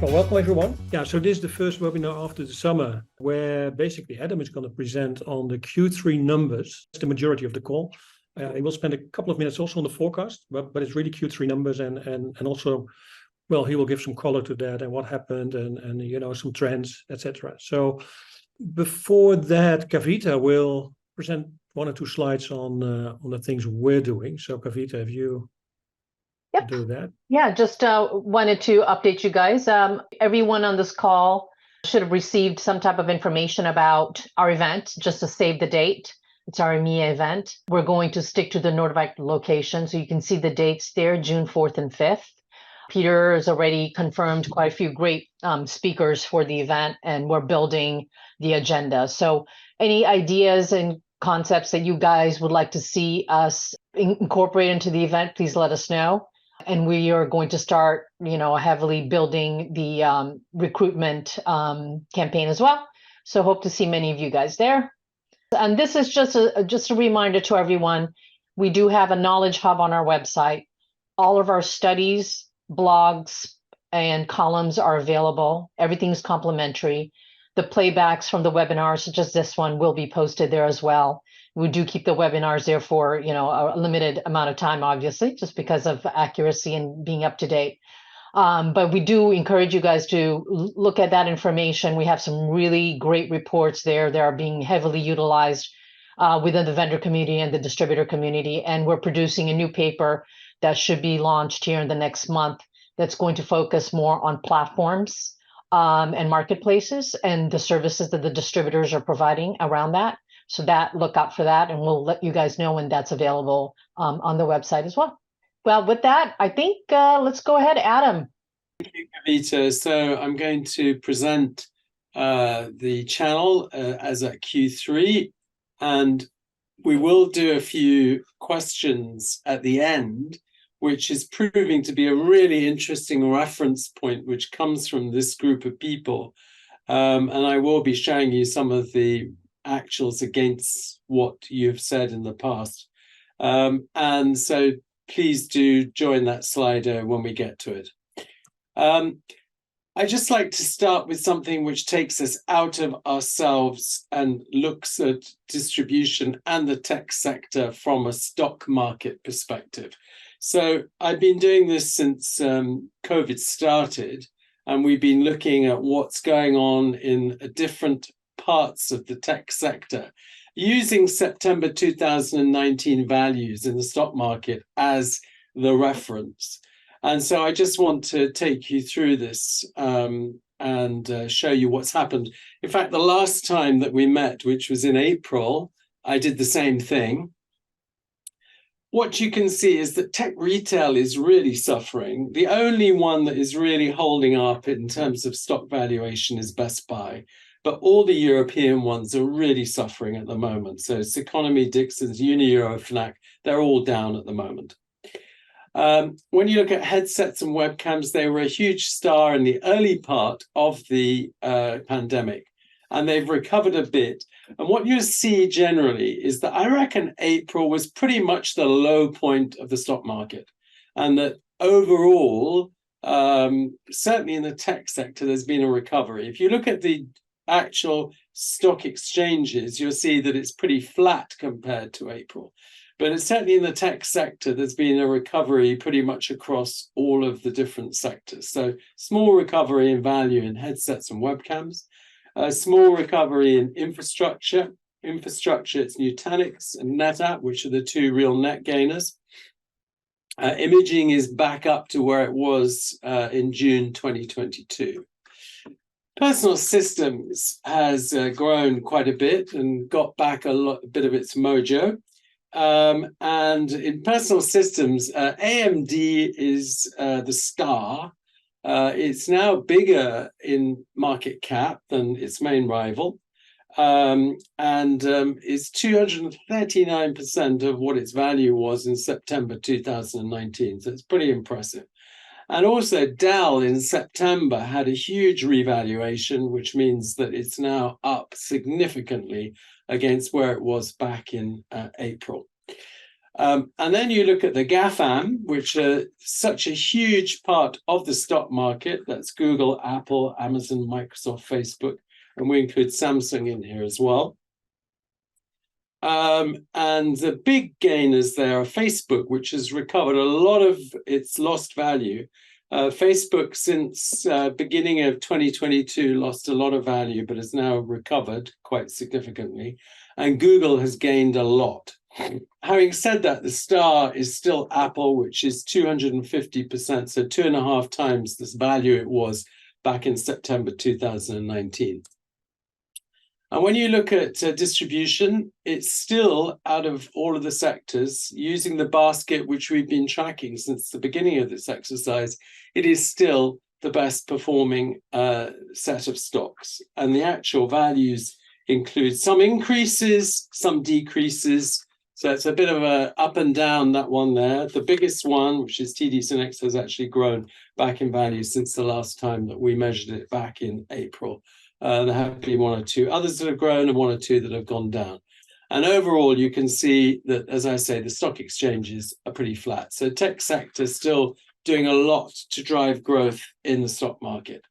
Well, welcome everyone. Yeah, so this is the first webinar after the summer where basically Adam is going to present on the Q3 numbers. It's the majority of the call. He will spend a couple of minutes also on the forecast, but it's really Q3 numbers and also, well, he will give some color to that and what happened and you know, some trends, etc. So before that, Kavita will present one or two slides on the things we're doing. So Kavita, if you do that. Yeah, just wanted to update you guys. Everyone on this call should have received some type of information about our event, just to save the date. It's our EMEA event. We're going to stick to the Nordvik location, so you can see the dates there, June 4th and 5th. Peter has already confirmed quite a few great speakers for the event, and we're building the agenda. So any ideas and concepts that you guys would like to see us incorporate into the event, please let us know. And we are going to start, heavily building the recruitment campaign as well. So hope to see many of you guys there. And this is just a reminder to everyone. We do have a knowledge hub on our website. All of our studies, blogs, and columns are available. Everything's complimentary. The playbacks from the webinars, such as this one, will be posted there as well. We do keep the webinars there for, a limited amount of time, obviously, just because of accuracy and being up to date. But we do encourage you guys to look at that information. We have some really great reports there that are being heavily utilized within the vendor community and the distributor community. And we're producing a new paper that should be launched here in the next month that's going to focus more on platforms and marketplaces and the services that the distributors are providing around that. So look out for that, and we'll let you guys know when that's available on the website as well. Well, with that, I think let's go ahead, Adam. Thank you, Kavita. So I'm going to present the channel as at Q3, and we will do a few questions at the end, which is proving to be a really interesting reference point, which comes from this group of people. And I will be showing you some of the actuals against what you've said in the past. And so please do join that slider when we get to it. I'd just like to start with something which takes us out of ourselves and looks at distribution and the tech sector from a stock market perspective. So I've been doing this since COVID started, and we've been looking at what's going on in different parts of the tech sector using September 2019 values in the stock market as the reference. And so I just want to take you through this and show you what's happened. In fact, the last time that we met, which was in April, I did the same thing. What you can see is that tech retail is really suffering. The only one that is really holding up in terms of stock valuation is Best Buy. But all the European ones are really suffering at the moment. So it's Economy, Dixons, Unieuro, Fnac, they're all down at the moment. When you look at headsets and webcams, they were a huge star in the early part of the pandemic, and they've recovered a bit. And what you see generally is that I reckon April was pretty much the low point of the stock market, and that overall, certainly in the tech sector, there's been a recovery. If you look at the actual stock exchanges, you'll see that it's pretty flat compared to April. But it's certainly in the tech sector, there's been a recovery pretty much across all of the different sectors. So small recovery in value in headsets and webcams, a small recovery in infrastructure. Infrastructure, it's Nutanix and NetApp, which are the two real net gainers. Imaging is back up to where it was in June 2022. Personal systems has grown quite a bit and got back a bit of its mojo. And in personal systems, AMD is the star. It's now bigger in market cap than its main rival, and is 239% of what its value was in September 2019. So it's pretty impressive. And also Dell in September had a huge revaluation, which means that it's now up significantly against where it was back in April. And then you look at the GAFAM, which are such a huge part of the stock market. That's Google, Apple, Amazon, Microsoft, Facebook, and we include Samsung in here as well. And the big gainers there are Facebook, which has recovered a lot of its lost value. Facebook, since beginning of 2022, lost a lot of value, but has now recovered quite significantly. And Google has gained a lot. Having said that, the star is still Apple, which is 250%, so 2.5 times this value it was back in September 2019. And when you look at distribution, it's still, out of all of the sectors, using the basket which we've been tracking since the beginning of this exercise, it is still the best performing set of stocks. And the actual values include some increases, some decreases. So it's a bit of a up and down, that one there. The biggest one, which is TD SYNNEX, has actually grown back in value since the last time that we measured it back in April. There have been 1 or 2 others that have grown and 1 or 2 that have gone down. And overall, you can see that, as I say, the stock exchanges are pretty flat. So tech sector is still doing a lot to drive growth in the stock market.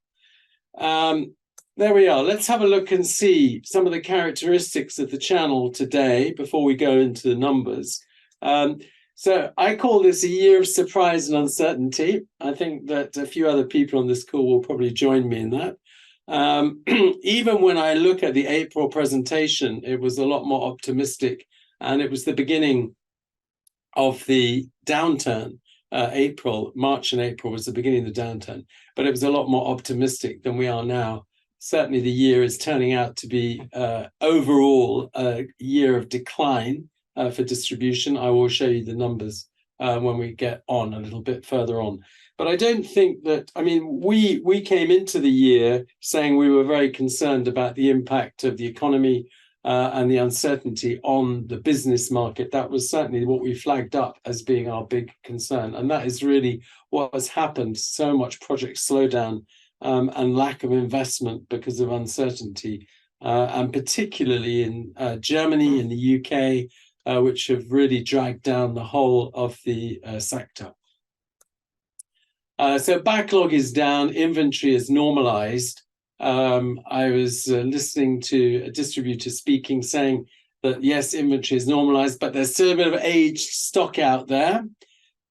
There we are. Let's have a look and see some of the characteristics of the channel today before we go into the numbers. So I call this a year of surprise and uncertainty. I think that a few other people on this call will probably join me in that. Even when I look at the April presentation, it was a lot more optimistic, and it was the beginning of the downturn. March and April was the beginning of the downturn, but it was a lot more optimistic than we are now. Certainly the year is turning out to be overall a year of decline for distribution. I will show you the numbers when we get on a little bit further on. But I don't think that, I mean, we came into the year saying we were very concerned about the impact of the economy and the uncertainty on the business market. That was certainly what we flagged up as being our big concern. And that is really what has happened. So much project slowdown and lack of investment because of uncertainty, and particularly in Germany and the UK, which have really dragged down the whole of the sector. So backlog is down, inventory is normalized. I was listening to a distributor speaking, saying that yes, inventory is normalized, but there's still a bit of aged stock out there.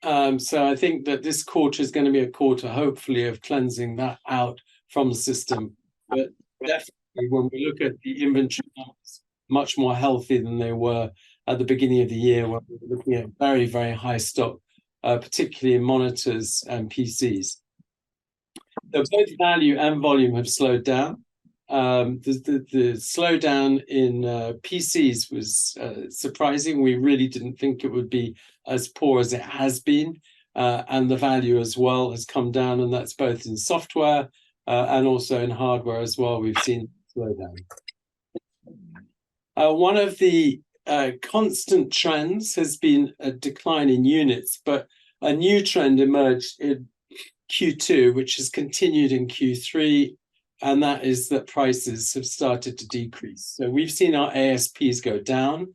So I think that this quarter is going to be a quarter, hopefully, of cleansing that out from the system. But definitely, when we look at the inventory numbers, much more healthy than they were at the beginning of the year, when we were looking at very, very high stock, particularly in monitors and PCs. So both value and volume have slowed down. The slowdown in PCs was surprising. We really didn't think it would be as poor as it has been. And the value as well has come down, and that's both in software and also in hardware as well. We've seen slowdown. One of the constant trends has been a decline in units, but a new trend emerged in Q2, which has continued in Q3, and that is that prices have started to decrease. So we've seen our ASPs go down.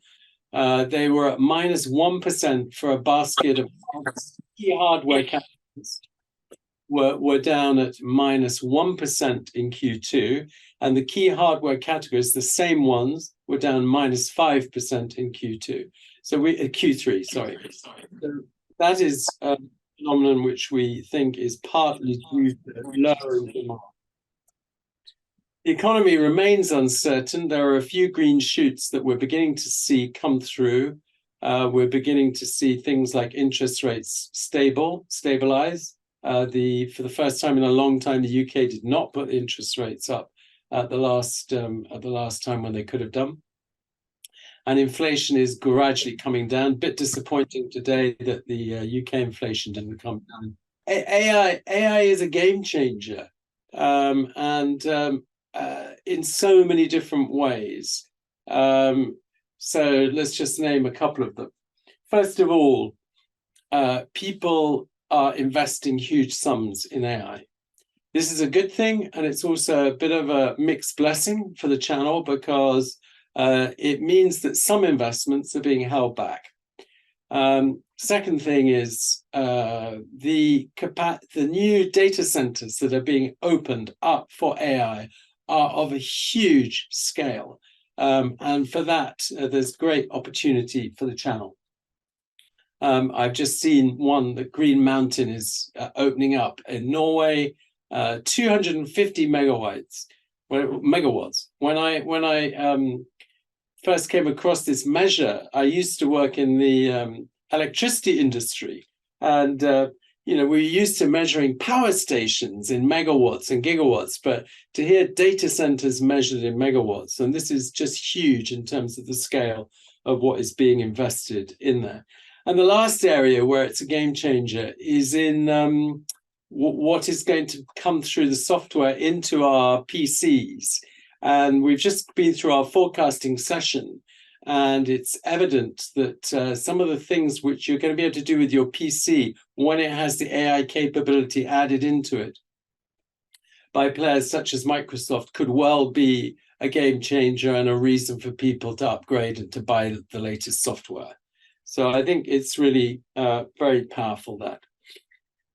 They were at -1% for a basket of key hardware categories. Were down at -1% in Q2, and the key hardware categories, the same ones, were down -5% in Q2. So Q3, sorry. So that is a phenomenon which we think is partly due to lowering demand. The economy remains uncertain. There are a few green shoots that we're beginning to see come through. We're beginning to see things like interest rates stabilize. For the first time in a long time, the UK did not put the interest rates up at the last time when they could have done. And inflation is gradually coming down. A bit disappointing today that the UK inflation didn't come down. AI is a game changer, in so many different ways. So let's just name a couple of them. First of all, people are investing huge sums in AI. This is a good thing, and it's also a bit of a mixed blessing for the channel, because it means that some investments are being held back. Second thing is the new data centers that are being opened up for AI are of a huge scale. And for that, there's great opportunity for the channel. I've just seen one that Green Mountain is opening up in Norway, 250 megawatts. When I first came across this measure, I used to work in the electricity industry, and we're used to measuring power stations in megawatts and gigawatts, but to hear data centers measured in megawatts, and this is just huge in terms of the scale of what is being invested in there. And the last area where it's a game changer is in what is going to come through the software into our PCs. And we've just been through our forecasting session, and it's evident that some of the things which you're going to be able to do with your PC when it has the AI capability added into it by players such as Microsoft could well be a game changer and a reason for people to upgrade and to buy the latest software. So I think it's really very powerful, that.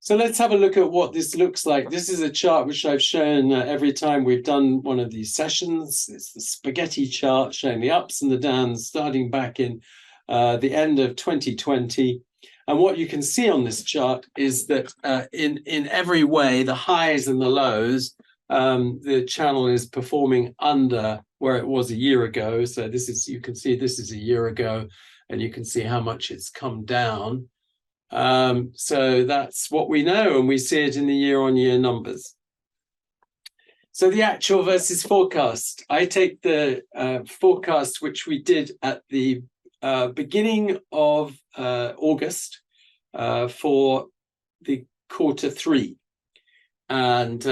So let's have a look at what this looks like. This is a chart which I've shown every time we've done one of these sessions. It's the spaghetti chart showing the ups and the downs starting back in the end of 2020. And what you can see on this chart is that in every way, the highs and the lows, the channel is performing under where it was a year ago. So this is, you can see this is a year ago, and you can see how much it's come down. So that's what we know, and we see it in the year-on-year numbers. So the actual versus forecast. I take the forecast which we did at the beginning of August for the Q3. And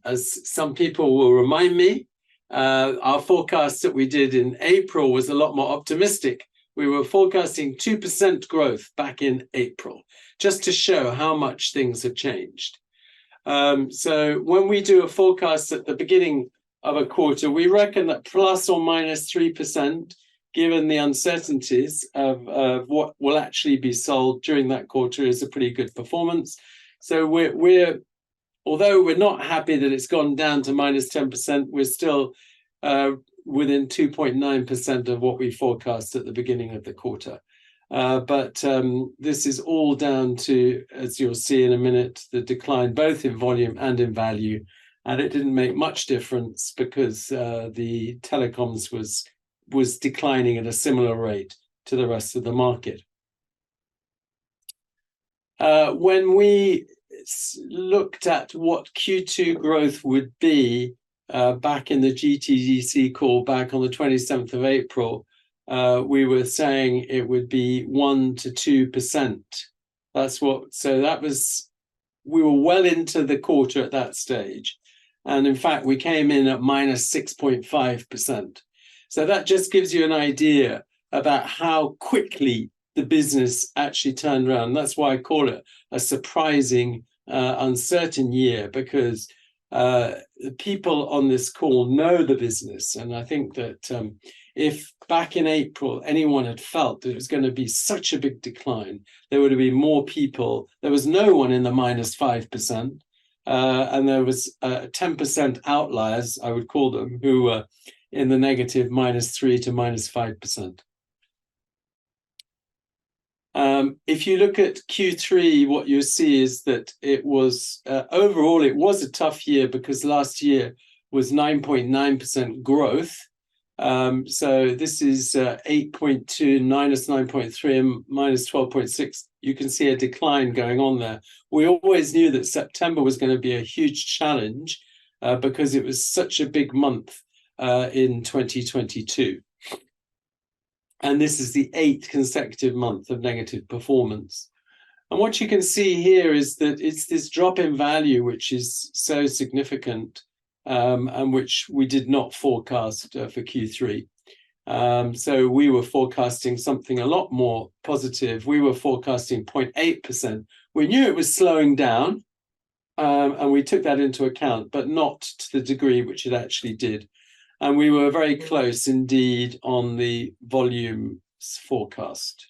as some people will remind me, our forecast that we did in April was a lot more optimistic. We were forecasting 2% growth back in April, just to show how much things have changed. So when we do a forecast at the beginning of a quarter, we reckon that plus or minus 3%, given the uncertainties of what will actually be sold during that quarter, is a pretty good performance. So we're although we're not happy that it's gone down to minus 10%, we're still within 2.9% of what we forecast at the beginning of the quarter. But this is all down to, as you'll see in a minute, the decline both in volume and in value. And it didn't make much difference because the telecoms was declining at a similar rate to the rest of the market. When we looked at what Q2 growth would be back in the GTDC call back on the 27th of April, we were saying it would be 1 to 2%. That's what, so that was, we were well into the quarter at that stage. And in fact, we came in at minus 6.5%. So that just gives you an idea about how quickly the business actually turned around. That's why I call it a surprising, uncertain year, because the people on this call know the business. And I think that if back in April, anyone had felt that it was going to be such a big decline, there would have been more people. There was no one in the minus 5%. And there was 10% outliers, I would call them, who were in the negative minus 3 to minus 5%. If you look at Q3, what you see is that it was, overall, it was a tough year because last year was 9.9% growth. So this is 8.2 minus 9.3 and minus 12.6. You can see a decline going on there. We always knew that September was going to be a huge challenge because it was such a big month in 2022. And this is the 8th consecutive month of negative performance. And what you can see here is that it's this drop in value, which is so significant and which we did not forecast for Q3. So we were forecasting something a lot more positive. We were forecasting 0.8%. We knew it was slowing down and we took that into account, but not to the degree which it actually did. And we were very close indeed on the volume forecast.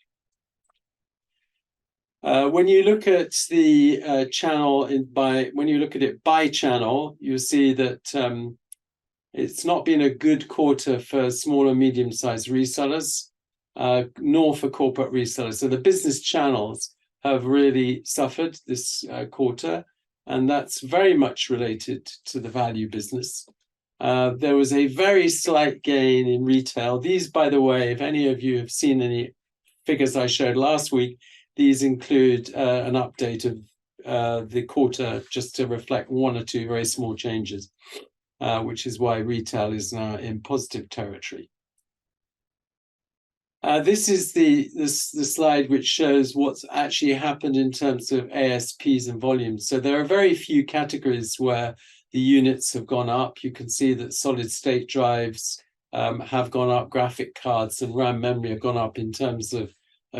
When you look at the channel when you look at it by channel, you see that it's not been a good quarter for small and medium-sized resellers, nor for corporate resellers. So the business channels have really suffered this quarter, and that's very much related to the value business. There was a very slight gain in retail. These, by the way, if any of you have seen any figures I showed last week, these include an update of the quarter just to reflect one or two very small changes, which is why retail is now in positive territory. This is the slide which shows what's actually happened in terms of ASPs and volumes. So there are very few categories where the units have gone up. You can see that solid state drives have gone up, graphic cards and RAM memory have gone up in terms of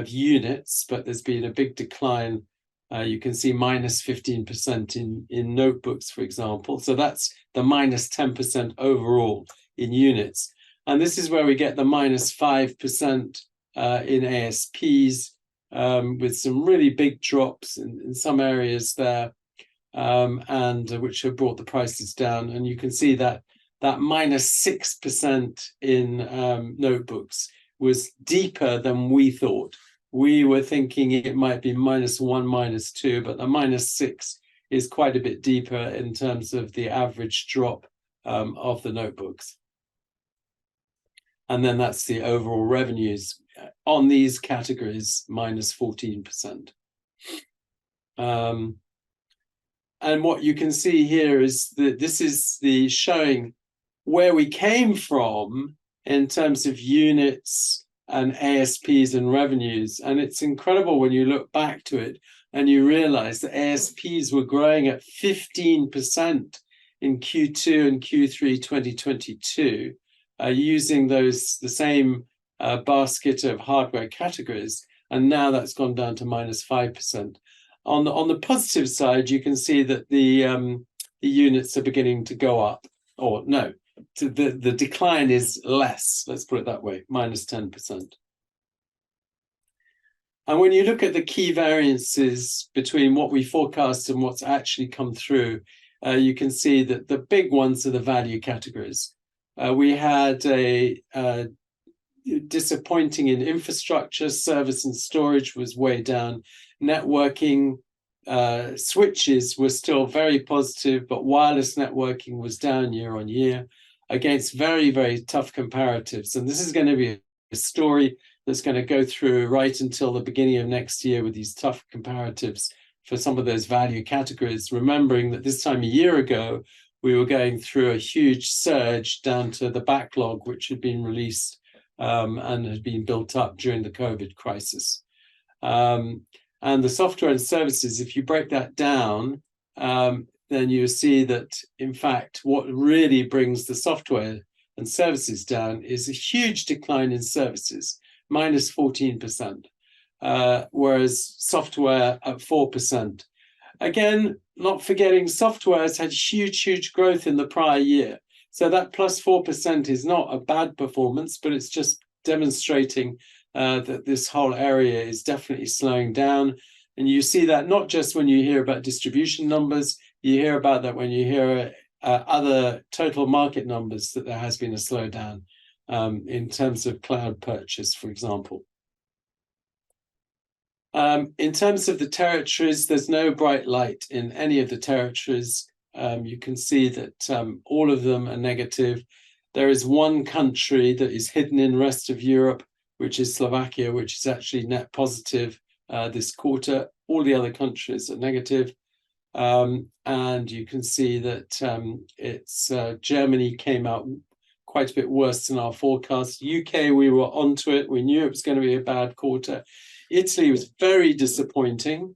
units, but there's been a big decline. You can see minus 15% in notebooks, for example. So that's the minus 10% overall in units. And this is where we get the minus 5% in ASPs, with some really big drops in some areas there, and which have brought the prices down. And you can see that minus 6% in notebooks was deeper than we thought. We were thinking it might be -1, -2, but the -6 is quite a bit deeper in terms of the average drop of the notebooks. And then that's the overall revenues on these categories, -14%. And what you can see here is that this is the showing where we came from in terms of units and ASPs and revenues. And it's incredible when you look back to it and you realize that ASPs were growing at 15% in Q2 and Q3 2022, using the same basket of hardware categories. And now that's gone down to -5%. On the positive side, you can see that the units are beginning to go up, or no, the decline is less, let's put it that way, -10%. And when you look at the key variances between what we forecast and what's actually come through, you can see that the big ones are the value categories. We had a disappointing in infrastructure, service and storage was way down. Networking, switches were still very positive, but wireless networking was down year on year against very, very tough comparatives. And this is going to be a story that's going to go through right until the beginning of next year with these tough comparatives for some of those value categories, remembering that this time a year ago, we were going through a huge surge down to the backlog, which had been released and had been built up during the COVID crisis. And the software and services, if you break that down, then you see that, in fact, what really brings the software and services down is a huge decline in services, -14%, whereas software at 4%. Again, not forgetting software has had huge growth in the prior year. So that +4% is not a bad performance, but it's just demonstrating that this whole area is definitely slowing down. And you see that not just when you hear about distribution numbers, you hear about that when you hear other total market numbers, that there has been a slowdown in terms of cloud purchase, for example. In terms of the territories, there's no bright light in any of the territories. You can see that all of them are negative. There is one country that is hidden in the rest of Europe, which is Slovakia, which is actually net positive this quarter. All the other countries are negative. And you can see that Germany came out quite a bit worse than our forecast. UK, we were onto it. We knew it was going to be a bad quarter. Italy was very disappointing.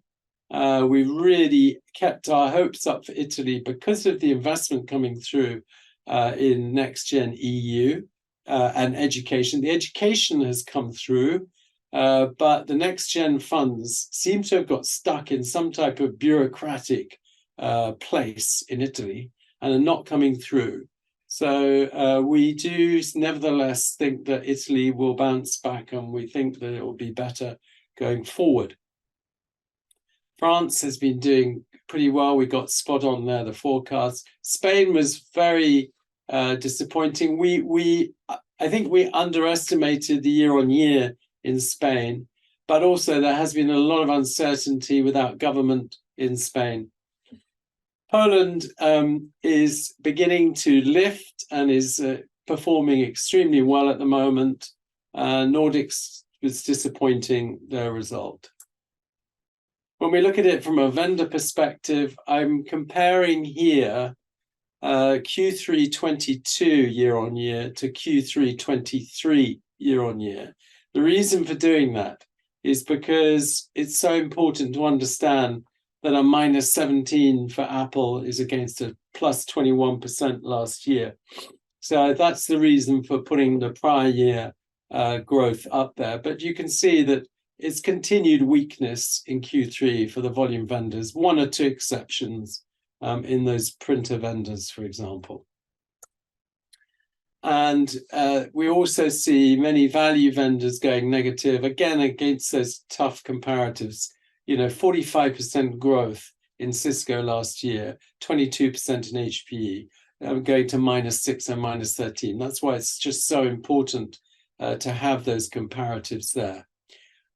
We really kept our hopes up for Italy because of the investment coming through in next-gen EU and education. The education has come through, but the next-gen funds seem to have got stuck in some type of bureaucratic place in Italy and are not coming through. So we do nevertheless think that Italy will bounce back, and we think that it will be better going forward. France has been doing pretty well. We got spot on there, the forecast. Spain was very disappointing. I think we underestimated the year-on-year in Spain, but also there has been a lot of uncertainty without government in Spain. Poland is beginning to lift and is performing extremely well at the moment. Nordics was disappointing, their result. When we look at it from a vendor perspective, I'm comparing here Q3 22 year-on-year to Q3 23 year-on-year. The reason for doing that is because it's so important to understand that a -17 for Apple is against a +21% last year. So that's the reason for putting the prior year growth up there. But you can see that it's continued weakness in Q3 for the volume vendors, one or two exceptions in those printer vendors, for example. And we also see many value vendors going negative, again, against those tough comparatives. 45% growth in Cisco last year, 22% in HPE, going to -6 and -13. That's why it's just so important to have those comparatives there.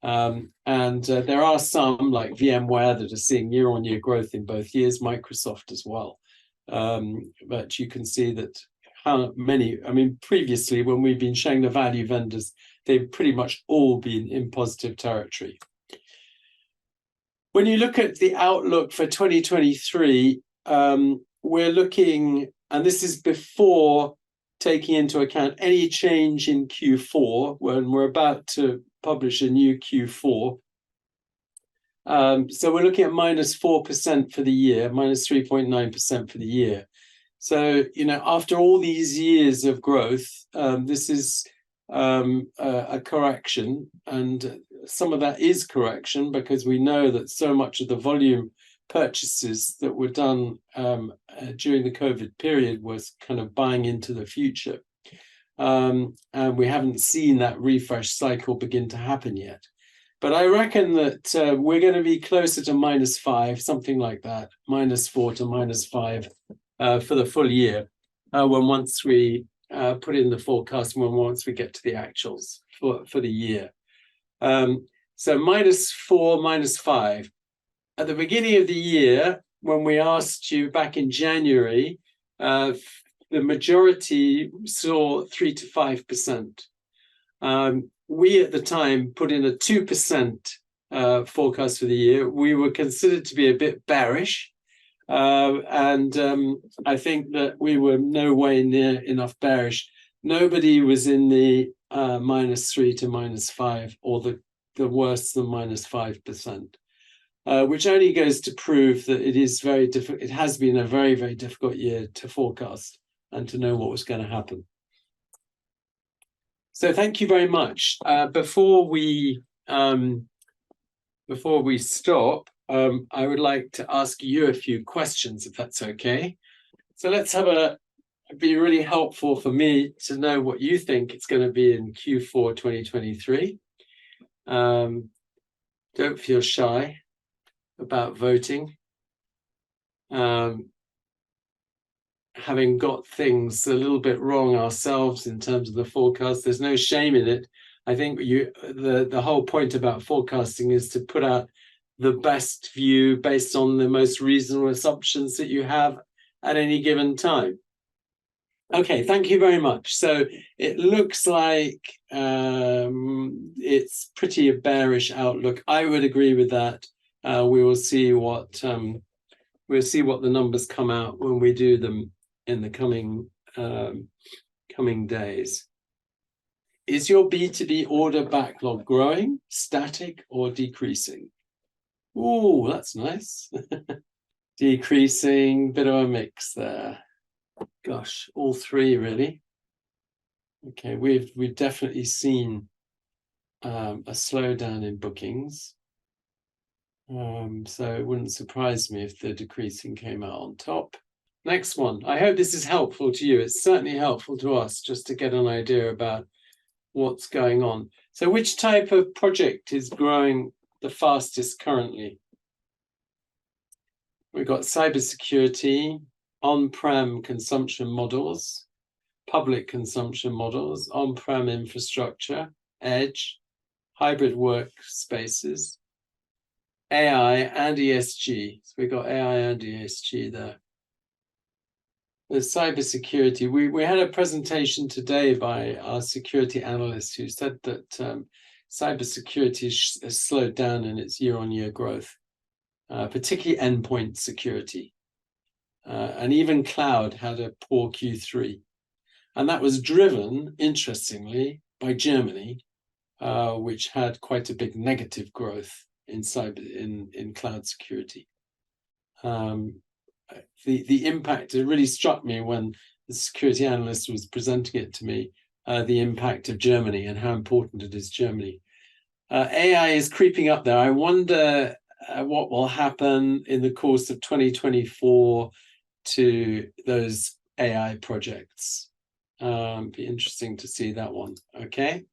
There are some, like VMware, that are seeing year-on-year growth in both years, Microsoft as well. But you can see that how many, previously when we've been showing the value vendors, they've pretty much all been in positive territory. When you look at the outlook for 2023, we're looking, and this is before taking into account any change in Q4, when we're about to publish a new Q4. So we're looking at -4% for the year, -3.9% for the year. So, after all these years of growth, this is a correction, and some of that is correction because we know that so much of the volume purchases that were done during the COVID period was kind of buying into the future. And we haven't seen that refresh cycle begin to happen yet. But I reckon that we're going to be closer to -5, something like that, -4 to -5 for the full year, once we put in the forecast, once we get to the actuals for the year. So -4, -5. At the beginning of the year, when we asked you back in January, the majority saw 3 to 5%. We at the time put in a 2% forecast for the year. We were considered to be a bit bearish. I think that we were no way near enough bearish. Nobody was in the -3 to -5 or the worse than -5%, which only goes to prove that it is very difficult. It has been a very, very difficult year to forecast and to know what was going to happen. So thank you very much. Before we stop, I would like to ask you a few questions, if that's okay. So let's it'd be really helpful for me to know what you think it's going to be in Q4 2023. Don't feel shy about voting. Having got things a little bit wrong ourselves in terms of the forecast, there's no shame in it. I think the whole point about forecasting is to put out the best view based on the most reasonable assumptions that you have at any given time. Okay, thank you very much. So it looks like it's pretty a bearish outlook. I would agree with that. We will see what the numbers come out when we do them in the coming days. Is your B2B order backlog growing, static, or decreasing? Oh, that's nice. Decreasing, bit of a mix there. Gosh, all three really. Okay, we've definitely seen a slowdown in bookings. So it wouldn't surprise me if the decreasing came out on top. Next one. I hope this is helpful to you. It's certainly helpful to us just to get an idea about what's going on. So which type of project is growing the fastest currently? We've got cybersecurity, on-prem consumption models, public consumption models, on-prem infrastructure, edge, hybrid workspaces, AI and ESG. So we've got AI and ESG there. The cybersecurity, we had a presentation today by our security analyst who said that cybersecurity has slowed down in its year-on-year growth, particularly endpoint security. And even cloud had a poor Q3. And that was driven, interestingly, by Germany, which had quite a big negative growth in cloud security. The impact, it really struck me when the security analyst was presenting it to me, the impact of Germany and how important it is Germany. AI is creeping up there. I wonder what will happen in the course of 2024 to those AI projects. Be interesting to see that one. Okay,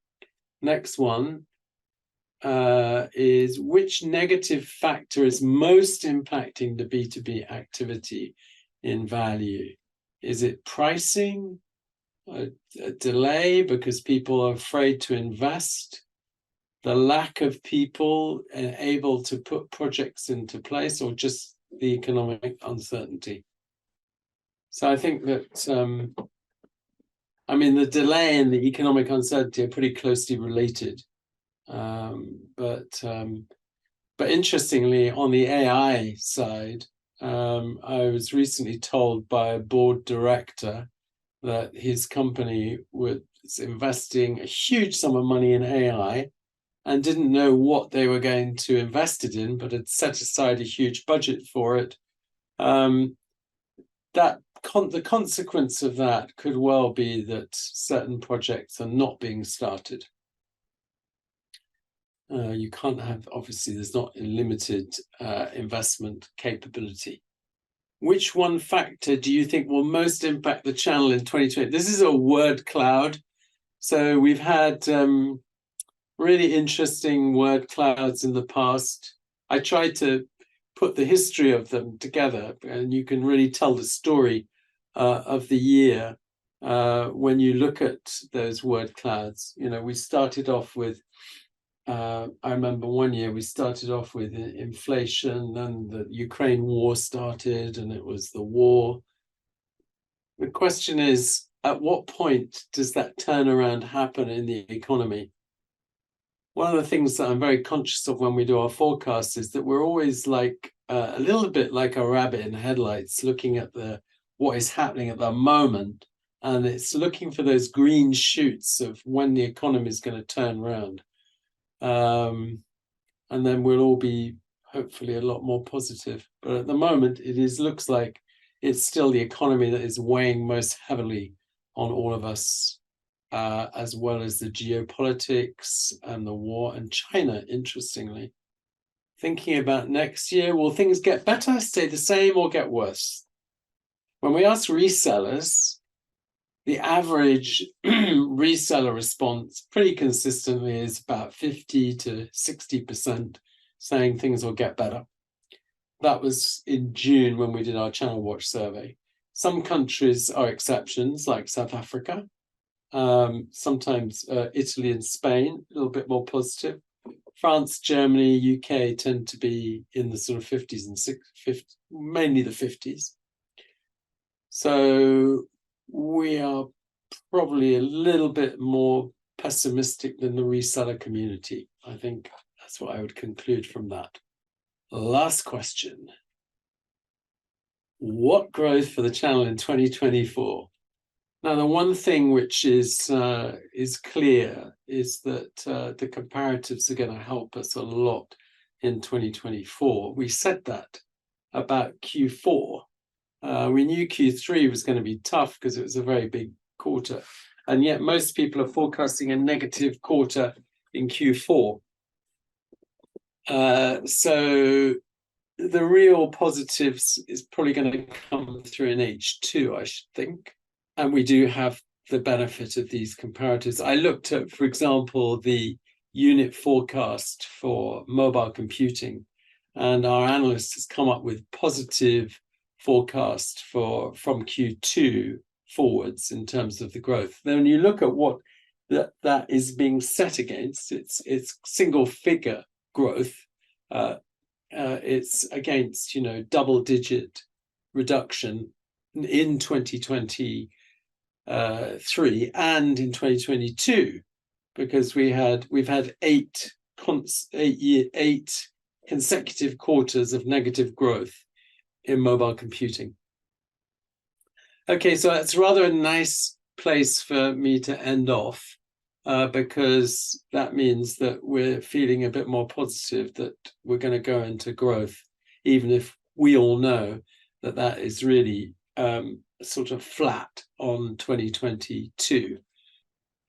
next one is which negative factor is most impacting the B2B activity in value? Is it pricing, a delay because people are afraid to invest, the lack of people able to put projects into place, or just the economic uncertainty? So I think that, I mean, the delay and the economic uncertainty are pretty closely related. But interestingly, on the AI side, I was recently told by a board director that his company was investing a huge sum of money in AI and didn't know what they were going to invest it in, but had set aside a huge budget for it. The consequence of that could well be that certain projects are not being started. You can't have, obviously, there's not unlimited investment capability. Which one factor do you think will most impact the channel in 2020? This is a word cloud. So we've had really interesting word clouds in the past. I tried to put the history of them together, and you can really tell the story of the year when you look at those word clouds. You know, we started off with I remember one year we started off with inflation, and the Ukraine war started, and it was the war. The question is, at what point does that turnaround happen in the economy? One of the things that I'm very conscious of when we do our forecasts is that we're always like a little bit like a rabbit in headlights, looking at what is happening at the moment, and it's looking for those green shoots of when the economy is going to turn around. And then we'll all be hopefully a lot more positive. But at the moment, looks like it's still the economy that is weighing most heavily on all of us, as well as the geopolitics and the war and China, interestingly. Thinking about next year, will things get better, stay the same, or get worse? When we ask resellers, the average reseller response pretty consistently is about 50 to 60% saying things will get better. That was in June when we did our Channel Watch survey. Some countries are exceptions, like South Africa. Sometimes Italy and Spain, a little bit more positive. France, Germany, UK tend to be in the sort of 50s and 60s, mainly the 50s. So we are probably a little bit more pessimistic than the reseller community. I think that's what I would conclude from that. Last question. What growth for the channel in 2024? Now, the one thing which is clear is that the comparatives are going to help us a lot in 2024. We said that about Q4. We knew Q3 was going to be tough because it was a very big quarter, and yet most people are forecasting a negative quarter in Q4. So the real positives is probably going to come through in H2, I should think. And we do have the benefit of these comparatives. I looked at, for example, the unit forecast for mobile computing, and our analyst has come up with positive forecast from Q2 forwards in terms of the growth. Then when you look at what that is being set against, it's single figure growth. It's against double digit reduction in 2023 and in 2022, because we've had eight consecutive quarters of negative growth in mobile computing. Okay, so that's rather a nice place for me to end off, because that means that we're feeling a bit more positive that we're going to go into growth, even if we all know that is really sort of flat on 2022.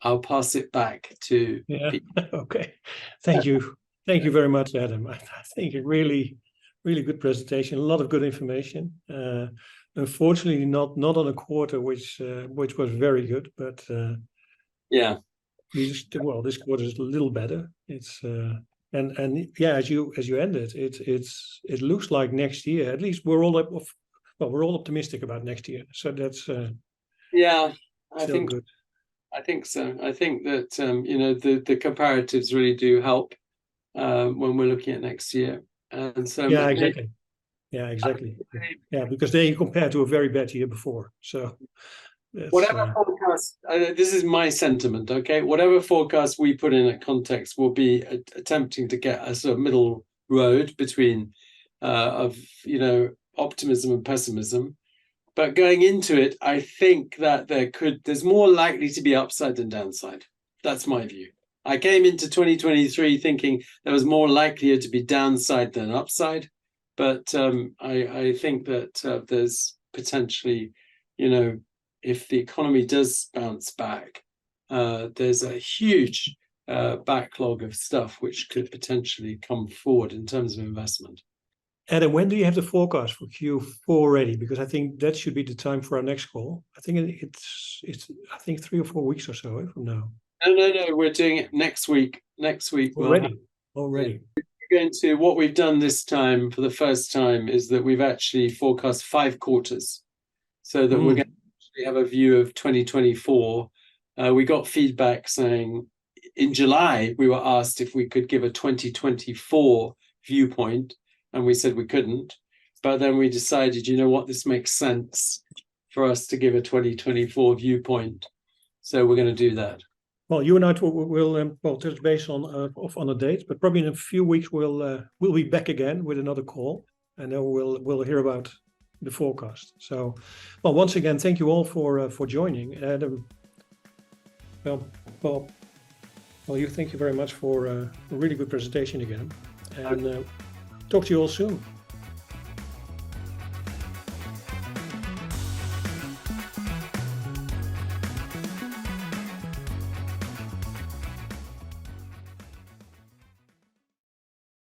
I'll pass it back to Pete. Okay. Thank you. Thank you very much, Adam. I think a really good presentation, a lot of good information. Unfortunately, not on a quarter which was very good, but yeah, this quarter is a little better. It's and yeah, as you ended, it looks like next year. At least we're all optimistic about next year. So that's yeah, I think good. I think so. I think that the comparatives really do help when we're looking at next year. And so yeah, exactly. Yeah, because they compare to a very bad year before. So whatever forecast, this is my sentiment, okay? Whatever forecast we put in at Context will be attempting to get a sort of middle road between optimism and pessimism. But going into it, I think that there's more likely to be upside than downside. That's my view. I came into 2023 thinking there was more likelihood to be downside than upside. But I think that there's potentially, if the economy does bounce back, there's a huge backlog of stuff which could potentially come forward in terms of investment. Adam, when do you have the forecast for Q4 ready? Because I think that should be the time for our next call. I think it's 3 or 4 weeks or so from now. No, we're doing it next week. Already. What we've done this time for the first time is that we've actually forecast 5 quarters, so that we're going to actually have a view of 2024. We got feedback saying in July we were asked if we could give a 2024 viewpoint, and we said we couldn't. But then we decided, this makes sense for us to give a 2024 viewpoint, so we're going to do that. Well, you and I will touch base on a date, but probably in a few weeks we'll be back again with another call, and then we'll hear about the forecast. So, well, once again, thank you all for joining. Adam, you thank you very much for a really good presentation again, and talk to you all soon.